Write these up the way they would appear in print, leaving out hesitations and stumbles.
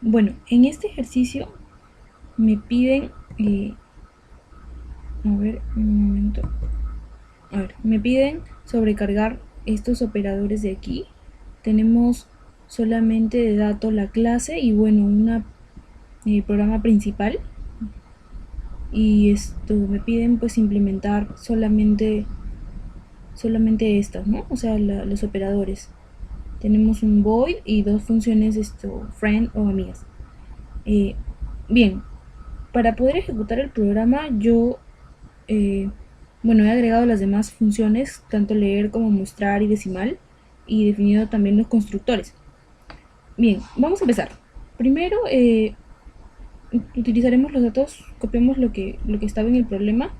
Bueno, en este ejercicio me piden, a ver, un momento, a ver, me piden sobrecargar estos operadores de aquí. Tenemos solamente de dato la clase y bueno, un programa principal. Y esto me piden pues implementar solamente estas, ¿no? O sea, los operadores. Tenemos un void y dos funciones friend o amigas. Eh, Bien, para poder ejecutar el programa yo bueno, he agregado las demás funciones, tanto leer como mostrar y decimal, y definido también los constructores. Bien, vamos a empezar. Primero utilizaremos los datos, copiamos lo que estaba en el problema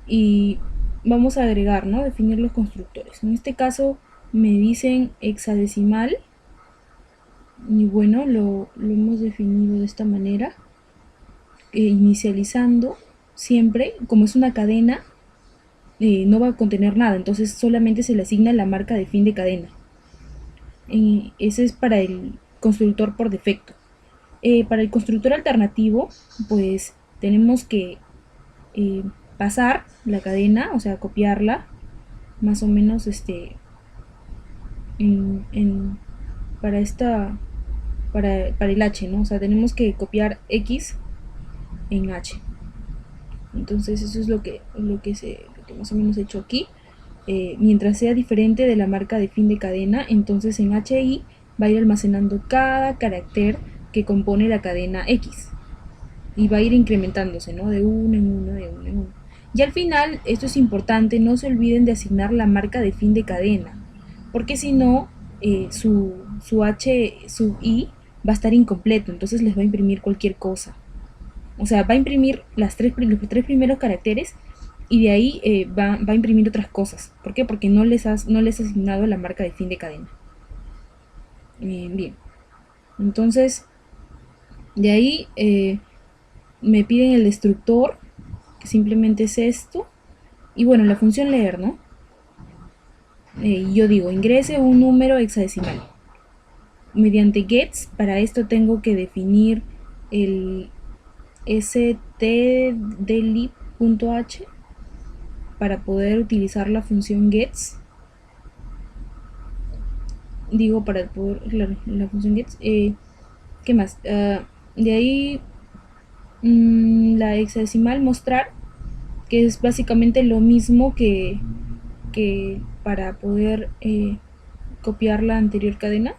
y vamos a agregar, ¿no? Definir los constructores. En este caso me dicen hexadecimal y bueno, lo hemos definido de esta manera, inicializando siempre, como es una cadena, no va a contener nada, entonces solamente se le asigna la marca de fin de cadena. Ese es para el constructor por defecto. Para el constructor alternativo, pues tenemos que pasar la cadena, o sea, copiarla, más o menos en, para esta para el h, ¿no? O sea, tenemos que copiar x en h. Entonces eso es lo que más o menos he hecho aquí. Mientras sea diferente de la marca de fin de cadena, entonces en HI va a ir almacenando cada carácter que compone la cadena X y va a ir incrementándose, ¿no? De uno en uno, de uno en uno. Y al final, esto es importante, no se olviden de asignar la marca de fin de cadena, porque si no, su I va a estar incompleto, entonces les va a imprimir cualquier cosa. O sea, va a imprimir los tres primeros caracteres y de ahí va a imprimir otras cosas. ¿Por qué? Porque no les has asignado la marca de fin de cadena. Bien. Entonces, de ahí me piden el destructor, que simplemente es esto. Y bueno, la función leer, ¿no? Yo digo, ingrese un número hexadecimal. Mediante gets, para esto tengo que definir el stdelib.h para poder utilizar la función gets. Digo, para poder, claro, la función gets. ¿Qué más? De ahí la hexadecimal mostrar, que es básicamente lo mismo que para poder copiar la anterior cadena.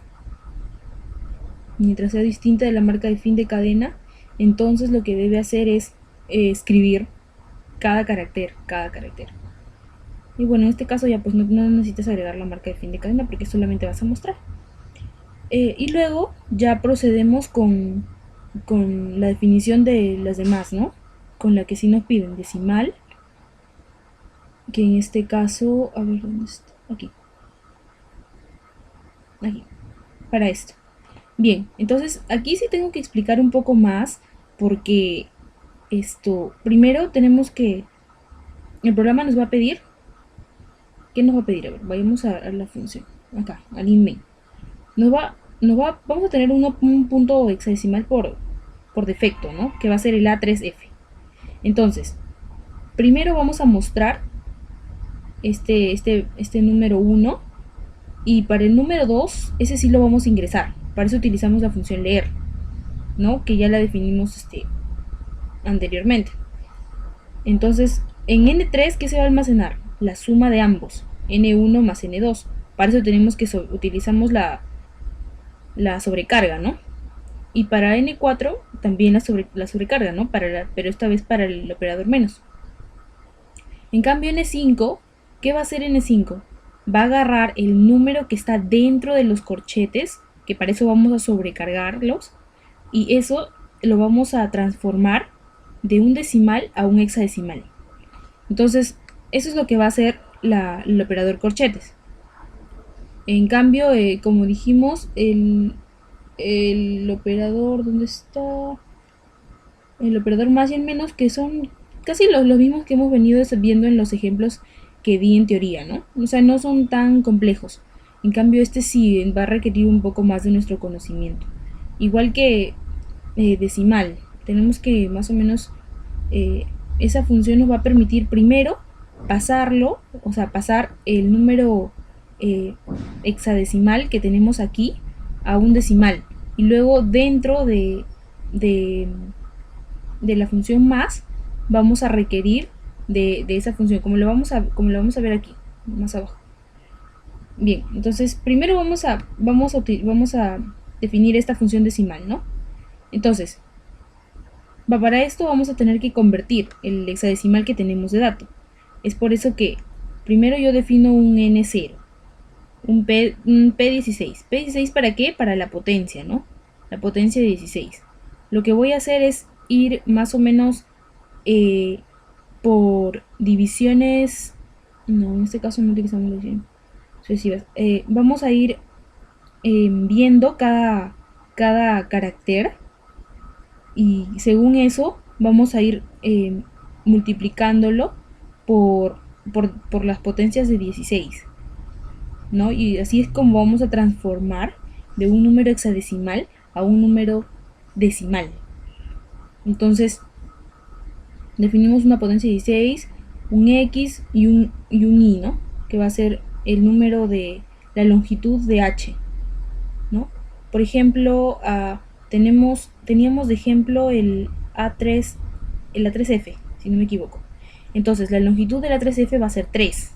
Mientras sea distinta de la marca de fin de cadena, entonces lo que debe hacer es escribir cada carácter. Y bueno, en este caso ya pues no necesitas agregar la marca de fin de cadena porque solamente vas a mostrar. Y luego ya procedemos con la definición de las demás, ¿no? Con la que sí nos piden decimal, que en este caso, a ver, ¿dónde está? Aquí, para esto. Bien, entonces aquí sí tengo que explicar un poco más porque primero tenemos que, el programa nos va a pedir, ¿qué nos va a pedir? A ver, vayamos a la función, acá, al inmain. Vamos a tener un punto hexadecimal por defecto, ¿no? Que va a ser el A3F. Entonces, primero vamos a mostrar este número 1 y para el número 2, ese sí lo vamos a ingresar. Para eso utilizamos la función leer, ¿no? Que ya la definimos anteriormente. Entonces, en N3, ¿qué se va a almacenar? La suma de ambos, N1 más N2. Para eso tenemos que utilizamos la sobrecarga, ¿no? Y para N4 también la sobrecarga, ¿no? Pero esta vez para el operador menos. En cambio N5, ¿qué va a hacer N5? Va a agarrar el número que está dentro de los corchetes, que para eso vamos a sobrecargarlos, y eso lo vamos a transformar de un decimal a un hexadecimal. Entonces, eso es lo que va a hacer el operador corchetes. En cambio, como dijimos, el operador, ¿dónde está? El operador más y el menos, que son casi los mismos que hemos venido viendo en los ejemplos que di en teoría, ¿no? O sea, no son tan complejos. En cambio, este sí va a requerir un poco más de nuestro conocimiento. Igual que decimal. Tenemos que más o menos, esa función nos va a permitir primero pasarlo, o sea, pasar el número hexadecimal que tenemos aquí a un decimal. Y luego dentro de, de la función más, vamos a requerir de esa función, como lo vamos a ver aquí, más abajo. Bien, entonces primero vamos a definir esta función decimal, ¿no? Entonces, para esto vamos a tener que convertir el hexadecimal que tenemos de dato. Es por eso que primero yo defino un N0, un P16. ¿P16 para qué? Para la potencia, ¿no? La potencia de 16. Lo que voy a hacer es ir más o menos por divisiones. No, en este caso no utilizamos divisiones sucesivas. Vamos a ir viendo cada carácter, y según eso vamos a ir multiplicándolo por las potencias de 16, ¿no? Y así es como vamos a transformar de un número hexadecimal a un número decimal. Entonces definimos una potencia de 16, un X y un Y, ¿no? Que va a ser el número de la longitud de H, ¿no? Por ejemplo, teníamos de ejemplo el A3F, si no me equivoco. Entonces la longitud del A3F va a ser 3.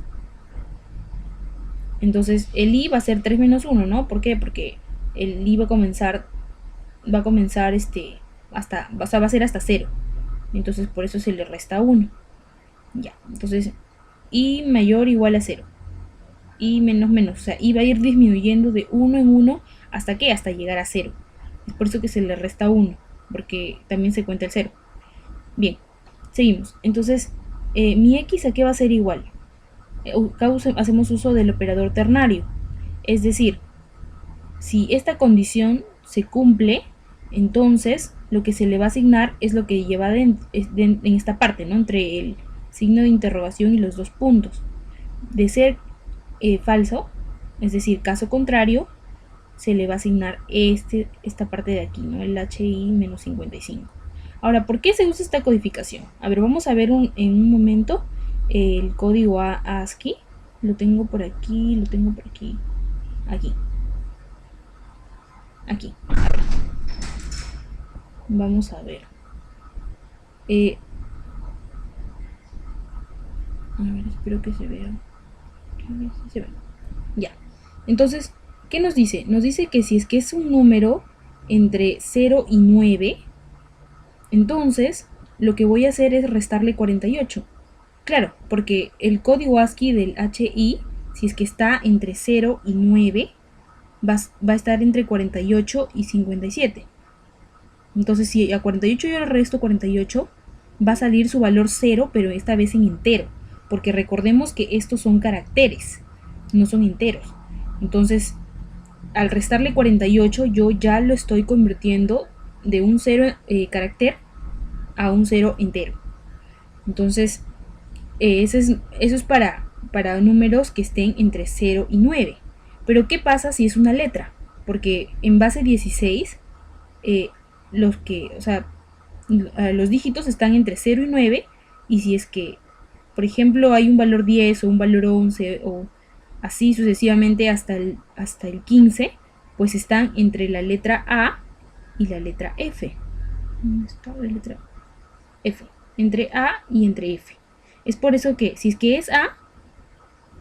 Entonces el I va a ser 3 menos 1, ¿no? ¿Por qué? Porque el I va a comenzar hasta, o sea, va a ser hasta 0. Entonces por eso se le resta 1. Ya, entonces I mayor o igual a 0. I menos menos, o sea, I va a ir disminuyendo de 1 en 1 hasta ¿qué? Hasta llegar a 0. Es por eso que se le resta 1, porque también se cuenta el 0. Bien, seguimos. Entonces, mi X a qué va a ser igual. Hacemos uso del operador ternario. Es decir, si esta condición se cumple, entonces lo que se le va a asignar es lo que lleva en esta parte, ¿no? Entre el signo de interrogación y los dos puntos. De ser falso, es decir, caso contrario, se le va a asignar esta parte de aquí, ¿no? El HI menos 55. Ahora, ¿por qué se usa esta codificación? A ver, vamos a ver en un momento el código ASCII. Lo tengo por aquí, aquí. Vamos a ver. A ver, espero que se vea. Se ve. Ya. Entonces, ¿qué nos dice? Nos dice que si es que es un número entre 0 y 9, entonces lo que voy a hacer es restarle 48. Claro, porque el código ASCII del HI, si es que está entre 0 y 9, va a estar entre 48 y 57. Entonces, si a 48 yo le resto 48, va a salir su valor 0, pero esta vez en entero, porque recordemos que estos son caracteres, no son enteros. Entonces, al restarle 48, yo ya lo estoy convirtiendo de un 0 carácter a un 0 entero. Entonces, eso es para números que estén entre 0 y 9. Pero ¿qué pasa si es una letra? Porque en base 16, los dígitos están entre 0 y 9, y si es que, por ejemplo, hay un valor 10 o un valor 11 o así sucesivamente hasta el 15, pues están entre la letra A y la letra F. ¿Dónde está la letra F? Entre A y entre F. Es por eso que, si es que es A,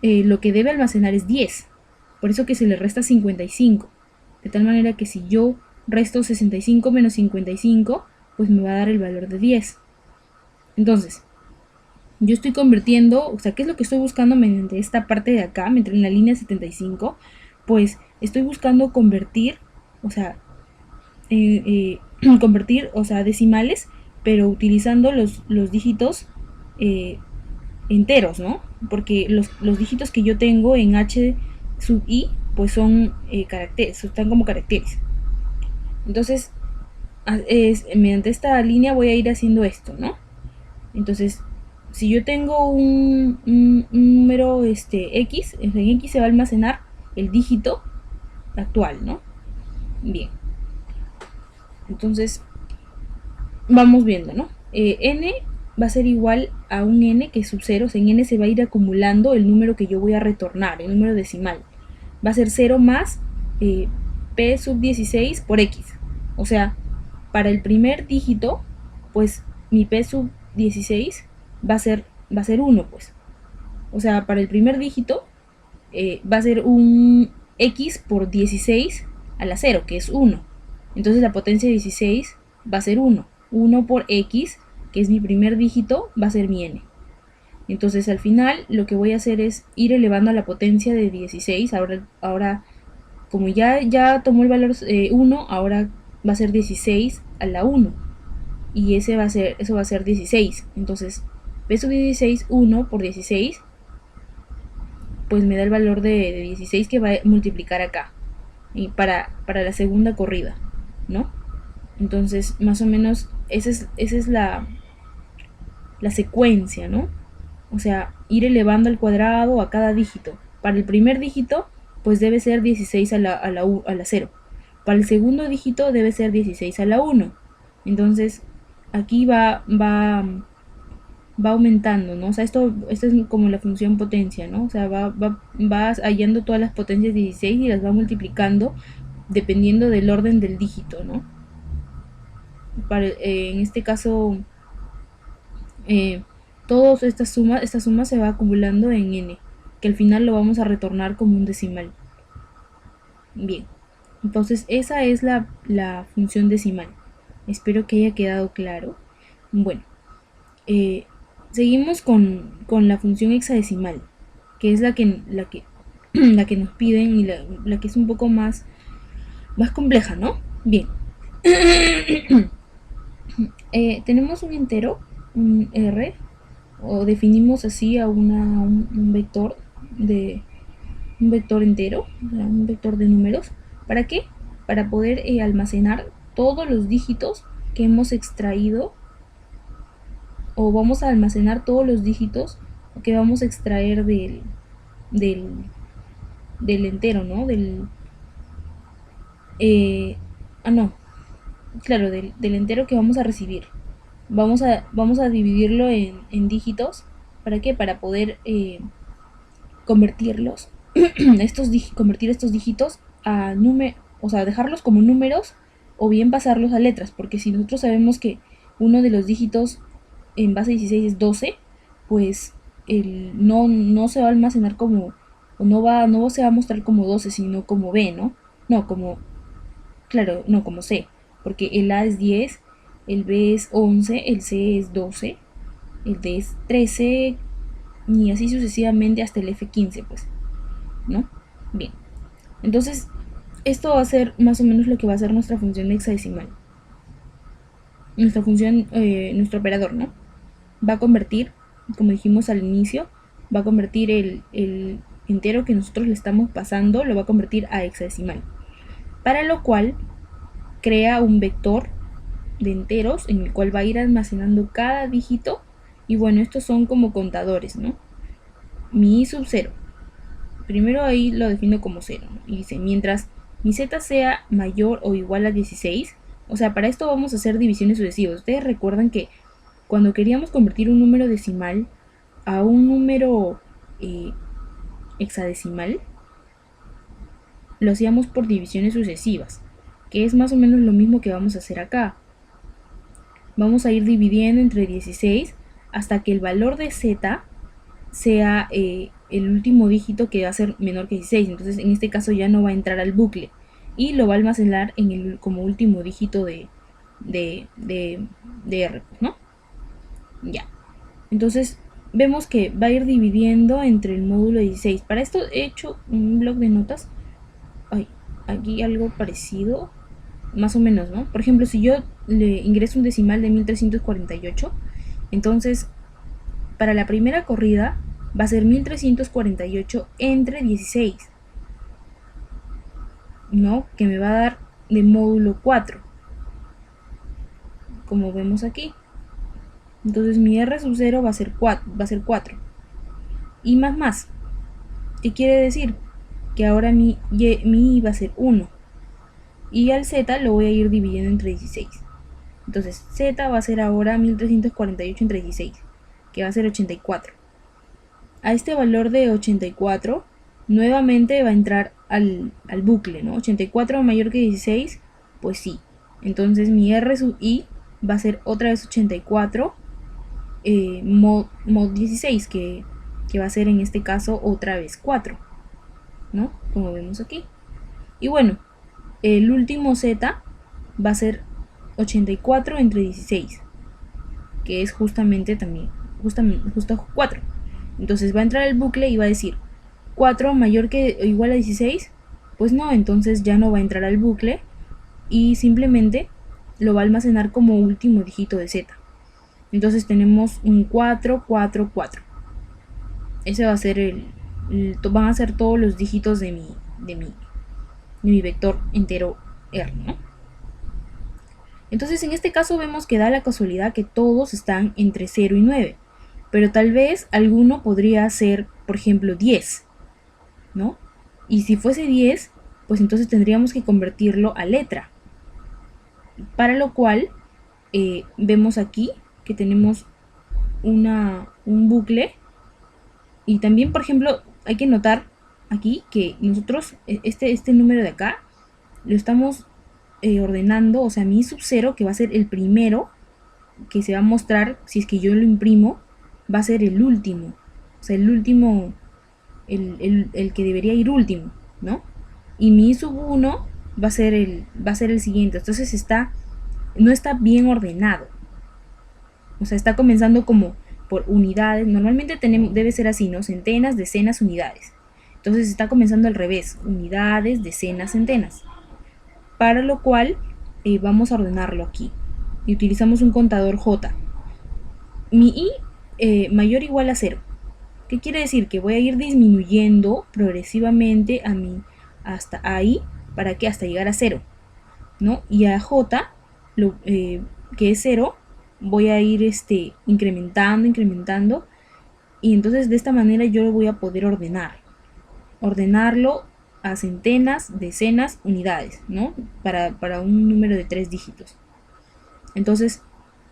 lo que debe almacenar es 10. Por eso que se le resta 55. De tal manera que si yo resto 65 menos 55, pues me va a dar el valor de 10. Entonces, yo estoy convirtiendo, o sea, ¿qué es lo que estoy buscando mediante esta parte de acá, en la línea 75? Pues estoy buscando convertir, o sea, decimales, pero utilizando los dígitos enteros, ¿no? Porque los dígitos que yo tengo en H sub I, pues son caracteres, están como caracteres. Entonces, mediante esta línea voy a ir haciendo esto, ¿no? Entonces, si yo tengo un número X, en X se va a almacenar el dígito actual, ¿no? Bien. Entonces, vamos viendo, ¿no? N va a ser igual a un n que es sub 0, o sea, en n se va a ir acumulando el número que yo voy a retornar, el número decimal. Va a ser 0 más p sub 16 por x. O sea, para el primer dígito, pues mi p sub 16 va a ser 1, pues. O sea, para el primer dígito va a ser un x por 16 a la 0, que es 1. Entonces la potencia de 16 va a ser 1. 1 por x, que es mi primer dígito, va a ser mi n. Entonces al final lo que voy a hacer es ir elevando a la potencia de 16. Ahora como ya tomó el valor 1, ahora va a ser 16 a la 1. Y eso va a ser 16. Entonces, p sub 16, 1 por 16, pues me da el valor de 16 que va a multiplicar acá. Y para la segunda corrida, ¿no? Entonces, más o menos, esa es la secuencia, ¿no? O sea, ir elevando al cuadrado a cada dígito. Para el primer dígito, pues debe ser 16 a la 0. Para el segundo dígito debe ser 16 a la 1. Entonces, aquí va aumentando, ¿no? O sea, esto es como la función potencia, ¿no? O sea, va hallando todas las potencias 16 y las va multiplicando dependiendo del orden del dígito, ¿no? En este caso, todas estas sumas se va acumulando en n, que al final lo vamos a retornar como un decimal. Bien, entonces esa es la función decimal. Espero que haya quedado claro. Bueno, seguimos con la función hexadecimal, que es la que la que nos piden y la que es un poco más compleja, ¿no? Bien. Tenemos un entero, un r, o definimos así a un vector un vector entero, un vector de números. ¿Para qué? Para poder almacenar todos los dígitos que hemos extraído, o vamos a almacenar todos los dígitos que vamos a extraer del entero, ¿no? No, claro, del entero que vamos a recibir. Vamos a dividirlo en dígitos. ¿Para qué? Para poder convertirlos, convertir estos dígitos a números, o sea, dejarlos como números o bien pasarlos a letras, porque si nosotros sabemos que uno de los dígitos en base 16 es 12, pues no se va a almacenar como, o no se va a mostrar como 12, sino como B, ¿no? No, claro, no, como C, porque el A es 10, el B es 11, el C es 12, el D es 13, y así sucesivamente hasta el F15, pues, ¿no? Bien, entonces esto va a ser más o menos lo que va a ser nuestra función hexadecimal. Nuestra función, nuestro operador, ¿no? Va a convertir, como dijimos al inicio, va a convertir el entero que nosotros le estamos pasando, lo va a convertir a hexadecimal. Para lo cual crea un vector de enteros en el cual va a ir almacenando cada dígito. Y bueno, estos son como contadores, ¿no? Mi i sub 0. Primero ahí lo defino como 0, ¿no? Y dice, mientras mi z sea mayor o igual a 16, o sea, para esto vamos a hacer divisiones sucesivas. Ustedes recuerdan que cuando queríamos convertir un número decimal a un número hexadecimal, lo hacíamos por divisiones sucesivas, que es más o menos lo mismo que vamos a hacer acá. Vamos a ir dividiendo entre 16 hasta que el valor de z sea el último dígito, que va a ser menor que 16. Entonces en este caso ya no va a entrar al bucle y lo va a almacenar como último dígito de R, ¿no? Ya. Entonces vemos que va a ir dividiendo entre el módulo 16. Para esto he hecho un bloc de notas. Ay, aquí algo parecido, más o menos, ¿no? Por ejemplo, si yo le ingreso un decimal de 1348, entonces para la primera corrida va a ser 1348 entre 16, ¿no? Que me va a dar de módulo 4, como vemos aquí. Entonces mi R sub 0 va a ser 4. Y más. ¿Qué quiere decir? Que ahora mi I va a ser 1. Y al Z lo voy a ir dividiendo entre 16. Entonces z va a ser ahora 1348 entre 16, que va a ser 84. A este valor de 84 nuevamente va a entrar al bucle, ¿no? 84 mayor que 16, pues sí. Entonces mi R sub I va a ser otra vez 84 mod 16, que va a ser en este caso otra vez 4, ¿no? Como vemos aquí. Y bueno, el último z va a ser 84 entre 16, que es justamente también, justo 4. Entonces va a entrar el bucle y va a decir 4 mayor que o igual a 16, pues no, entonces ya no va a entrar al bucle y simplemente lo va a almacenar como último dígito de z. Entonces tenemos un 4, 4, 4. Ese va a ser van a ser todos los dígitos de mi vector entero R, ¿no? Entonces en este caso vemos que da la casualidad que todos están entre 0 y 9, pero tal vez alguno podría ser, por ejemplo, 10, ¿no? Y si fuese 10, pues entonces tendríamos que convertirlo a letra, para lo cual vemos aquí que tenemos un bucle. Y también, por ejemplo, hay que notar aquí que nosotros este número de acá lo estamos ordenando, o sea, mi sub 0, que va a ser el primero que se va a mostrar si es que yo lo imprimo, va a ser el último, o sea, el último, el que debería ir último, ¿no? Y mi sub 1 va a ser el siguiente. Entonces no está bien ordenado, o sea, está comenzando como por unidades. Normalmente debe ser así, ¿no? Centenas, decenas, unidades. Entonces está comenzando al revés, unidades, decenas, centenas, para lo cual vamos a ordenarlo aquí y utilizamos un contador J. Mi I mayor o igual a 0. ¿Qué quiere decir? Que voy a ir disminuyendo progresivamente hasta ahí, para que hasta llegar a 0, ¿no? Y a J, que es 0, voy a ir incrementando, y entonces de esta manera yo lo voy a poder ordenarlo a centenas, decenas, unidades, ¿no? Para un número de 3 dígitos. Entonces,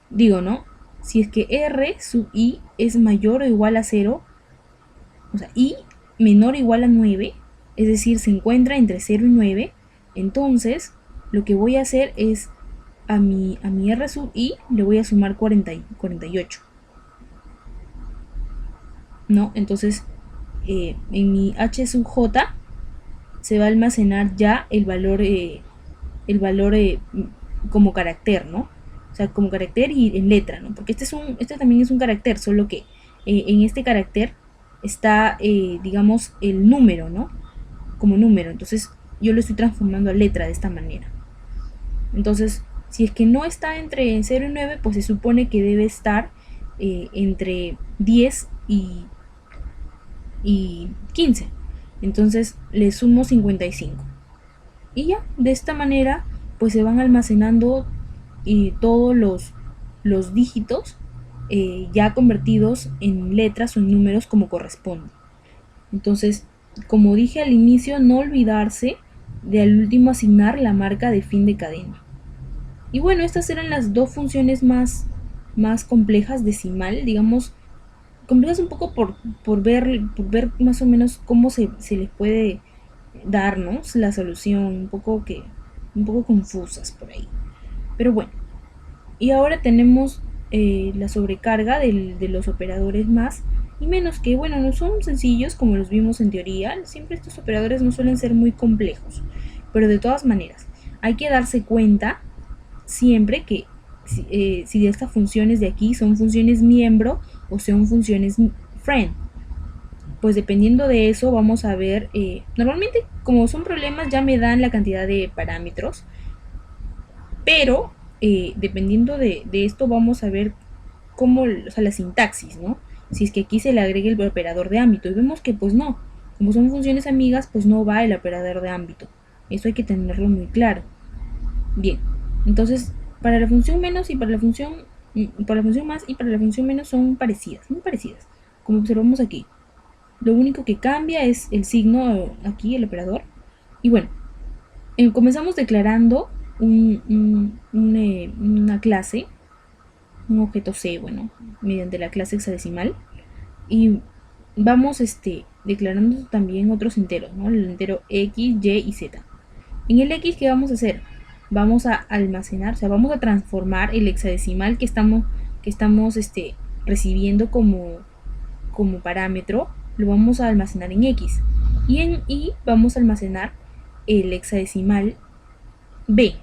digo, ¿no? Si es que R sub I es mayor o igual a 0, o sea, I menor o igual a 9, es decir, se encuentra entre 0 y 9, entonces lo que voy a hacer es a mi R sub I le voy a sumar 48, ¿no? Entonces en mi H sub J se va a almacenar ya el valor como carácter, ¿no? O sea, como carácter y en letra, ¿no? Porque este también es un carácter, solo que en este carácter está, digamos, el número, ¿no? Como número. Entonces yo lo estoy transformando a letra de esta manera. Entonces, si es que no está entre 0 y 9, pues se supone que debe estar entre 10 y 15. Entonces le sumo 55. Y ya, de esta manera, pues se van almacenando todos los dígitos ya convertidos en letras o en números como corresponde. Entonces, como dije al inicio, no olvidarse de al último asignar la marca de fin de cadena. Y bueno, estas eran las dos funciones más complejas decimal, digamos, complejas un poco por ver más o menos cómo se les puede darnos la solución, un poco confusas por ahí. Pero bueno, y ahora tenemos la sobrecarga de los operadores más y menos, que bueno, no son sencillos como los vimos en teoría. Siempre estos operadores no suelen ser muy complejos, pero de todas maneras hay que darse cuenta siempre que si de estas funciones de aquí son funciones miembro o son funciones friend. Pues dependiendo de eso vamos a ver, normalmente como son problemas ya me dan la cantidad de parámetros, pero dependiendo de esto vamos a ver cómo, o sea, la sintaxis, ¿no? Si es que aquí se le agrega el operador de ámbito, y vemos que pues no, como son funciones amigas, pues no va el operador de ámbito. Eso hay que tenerlo muy claro. Bien, entonces para la función menos y para la función más y para la función menos son parecidas, muy parecidas, como observamos aquí. Lo único que cambia es el signo aquí, el operador. Y bueno, comenzamos declarando una clase, un objeto C, bueno, mediante la clase hexadecimal, y vamos declarando también otros enteros, ¿no? El entero X, Y y Z. En el X, ¿qué vamos a hacer? Vamos a almacenar, o sea, vamos a transformar el hexadecimal que estamos recibiendo como parámetro, lo vamos a almacenar en X. Y en Y vamos a almacenar el hexadecimal B,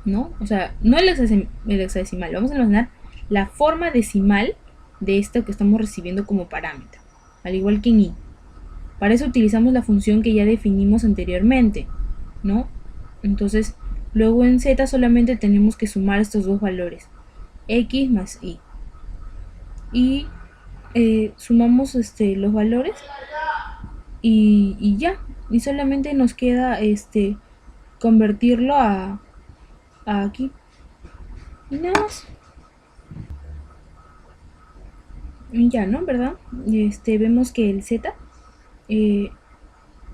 ¿no? O sea, no el hexadecimal, vamos a almacenar la forma decimal de esto que estamos recibiendo como parámetro, al igual que en Y. Para eso utilizamos la función que ya definimos anteriormente, ¿no? Entonces, luego en Z solamente tenemos que sumar estos dos valores, X más Y. Y sumamos los valores y ya. Y solamente nos queda convertirlo a aquí. Y nada más. Y ya, ¿no? ¿Verdad? Vemos que el Z, eh,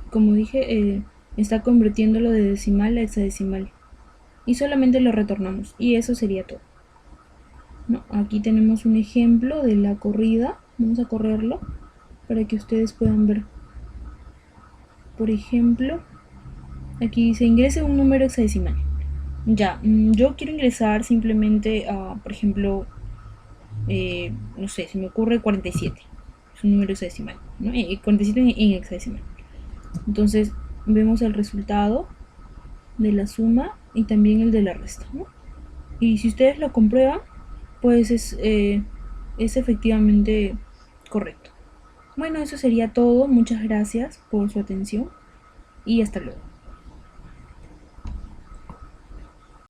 como dije, está convirtiéndolo de decimal a hexadecimal. Y solamente lo retornamos. Y eso sería todo. No, aquí tenemos un ejemplo de la corrida. Vamos a correrlo para que ustedes puedan ver. Por ejemplo, aquí dice ingrese un número hexadecimal. Ya, yo quiero ingresar simplemente a, por ejemplo, no sé, se me ocurre 47. Es un número hexadecimal, ¿no? 47 en hexadecimal. Entonces, vemos el resultado de la suma y también el de la resta, ¿no? Y si ustedes lo comprueban, pues es efectivamente correcto. Bueno, eso sería todo. Muchas gracias por su atención y hasta luego.